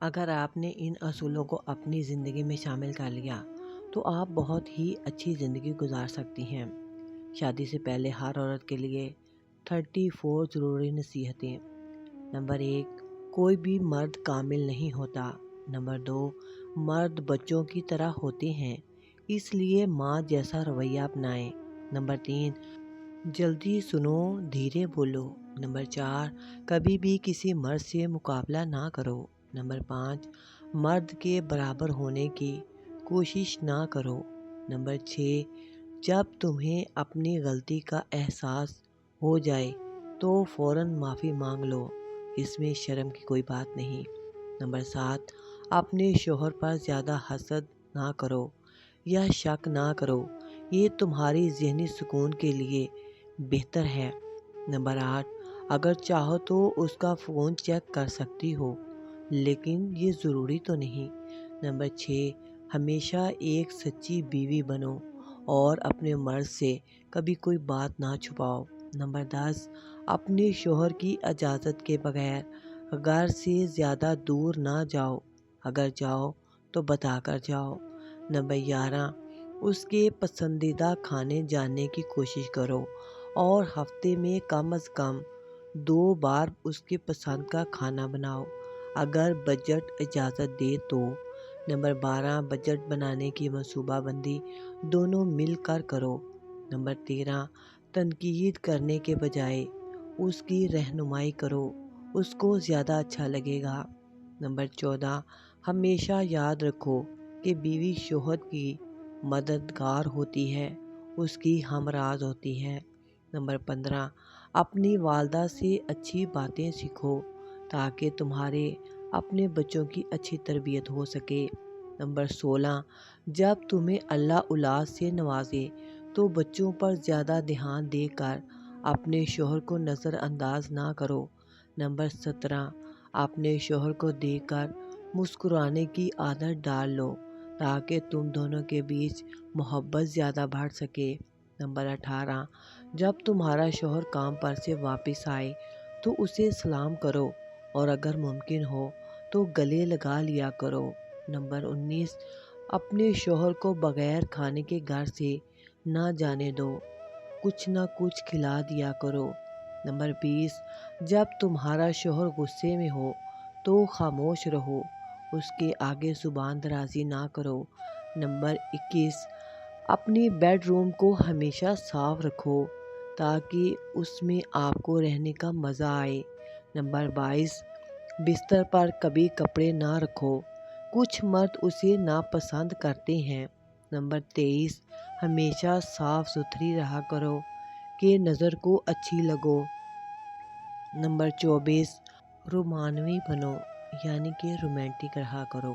اگر آپ نے ان اصولوں کو اپنی زندگی میں شامل کر لیا تو آپ بہت ہی اچھی زندگی گزار سکتی ہیں۔ شادی سے پہلے ہر عورت کے لیے 34 ضروری نصیحتیں۔ نمبر 1، کوئی بھی مرد کامل نہیں ہوتا۔ نمبر 2، مرد بچوں کی طرح ہوتے ہیں، اس لیے ماں جیسا رویہ اپنائیں۔ نمبر 3، جلدی سنو، دھیرے بولو۔ نمبر 4، کبھی بھی کسی مرد سے مقابلہ نہ کرو۔ نمبر 5، مرد کے برابر ہونے کی کوشش نہ کرو۔ نمبر 6، جب تمہیں اپنی غلطی کا احساس ہو جائے تو فوراً معافی مانگ لو، اس میں شرم کی کوئی بات نہیں۔ نمبر 7، اپنے شوہر پر زیادہ حسد نہ کرو یا شک نہ کرو، یہ تمہاری ذہنی سکون کے لیے بہتر ہے۔ نمبر 8، اگر چاہو تو اس کا فون چیک کر سکتی ہو، لیکن یہ ضروری تو نہیں۔ نمبر 6، ہمیشہ ایک سچی بیوی بنو اور اپنے مرد سے کبھی کوئی بات نہ چھپاؤ۔ نمبر 10، اپنے شوہر کی اجازت کے بغیر گھر سے زیادہ دور نہ جاؤ، اگر جاؤ تو بتا کر جاؤ۔ نمبر 11، اس کے پسندیدہ کھانے جاننے کی کوشش کرو اور ہفتے میں کم از کم 2 بار اس کے پسند کا کھانا بناؤ، اگر بجٹ اجازت دے تو۔ نمبر 12، بجٹ بنانے کی منصوبہ بندی دونوں مل کر کرو۔ نمبر 13، تنقید کرنے کے بجائے اس کی رہنمائی کرو، اس کو زیادہ اچھا لگے گا۔ نمبر 14، ہمیشہ یاد رکھو کہ بیوی شوہر کی مددگار ہوتی ہے، اس کی ہمراز ہوتی ہے۔ نمبر 15، اپنی والدہ سے اچھی باتیں سیکھو تاکہ تمہارے اپنے بچوں کی اچھی تربیت ہو سکے۔ نمبر 16، جب تمہیں اللہ اولاد سے نوازے تو بچوں پر زیادہ دھیان دے کر اپنے شوہر کو نظر انداز نہ کرو۔ نمبر 17، اپنے شوہر کو دیکھ کر مسکرانے کی عادت ڈال لو تاکہ تم دونوں کے بیچ محبت زیادہ بڑھ سکے۔ نمبر 18، جب تمہارا شوہر کام پر سے واپس آئے تو اسے سلام کرو اور اگر ممکن ہو تو گلے لگا لیا کرو۔ نمبر 19، اپنے شوہر کو بغیر کھانے کے گھر سے نہ جانے دو، کچھ نہ کچھ کھلا دیا کرو۔ نمبر 20، جب تمہارا شوہر غصے میں ہو تو خاموش رہو، اس کے آگے زبان درازی نہ کرو۔ نمبر 21، اپنی بیڈ روم کو ہمیشہ صاف رکھو تاکہ اس میں آپ کو رہنے کا مزہ آئے۔ نمبر 22، بستر پر کبھی کپڑے نہ رکھو، کچھ مرد اسے ناپسند کرتے ہیں۔ نمبر 23، ہمیشہ صاف ستھری رہا کرو کہ نظر کو اچھی لگو۔ نمبر 24، رومانوی بنو یعنی کہ رومانٹک رہا کرو۔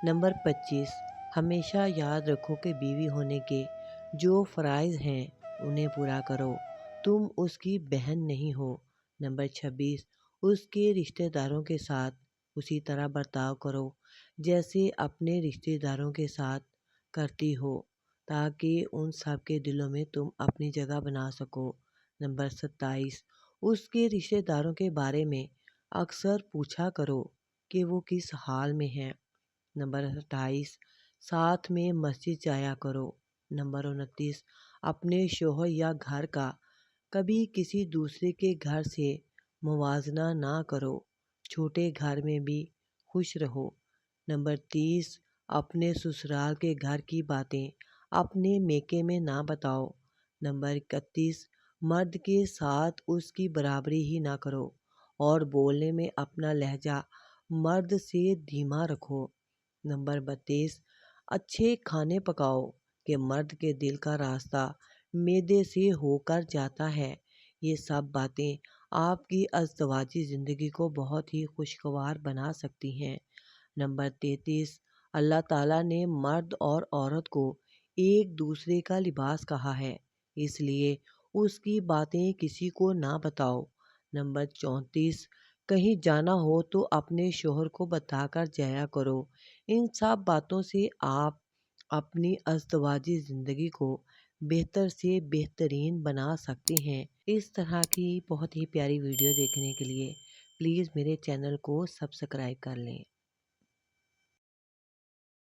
نمبر 25، ہمیشہ یاد رکھو کہ بیوی ہونے کے جو فرائض ہیں انہیں پورا کرو، تم اس کی بہن نہیں ہو۔ نمبر 26، اس کے رشتہ داروں کے ساتھ اسی طرح برتاؤ کرو جیسے اپنے رشتہ داروں کے ساتھ کرتی ہو تاکہ ان سب کے دلوں میں تم اپنی جگہ بنا سکو۔ نمبر 27، اس کے رشتہ داروں کے بارے میں اکثر پوچھا کرو کہ وہ کس حال میں ہیں۔ نمبر 28، ساتھ میں مسجد جایا کرو۔ نمبر 29، اپنے شوہر یا گھر کا کبھی کسی دوسرے کے گھر سے موازنہ نہ کرو، چھوٹے گھر میں بھی خوش رہو۔ نمبر 30، اپنے سسرال کے گھر کی باتیں اپنے میکے میں نہ بتاؤ۔ نمبر 31، مرد کے ساتھ اس کی برابری ہی نہ کرو اور بولنے میں اپنا لہجہ مرد سے دھیما رکھو۔ نمبر 32، اچھے کھانے پکاؤ کہ مرد کے دل کا راستہ معدے سے ہو کر جاتا ہے۔ یہ سب باتیں آپ کی ازدواجی زندگی کو بہت ہی خوشگوار بنا سکتی ہیں۔ نمبر 33، اللہ تعالیٰ نے مرد اور عورت کو ایک دوسرے کا لباس کہا ہے، اس لیے اس کی باتیں کسی کو نہ بتاؤ۔ نمبر 34، کہیں جانا ہو تو اپنے شوہر کو بتا کر جایا کرو۔ ان سب باتوں سے آپ اپنی ازدواجی زندگی کو بہتر سے بہترین بنا سکتے ہیں۔ اس طرح کی بہت ہی پیاری ویڈیو دیکھنے کے لیے پلیز میرے چینل کو سبسکرائب کر لیں۔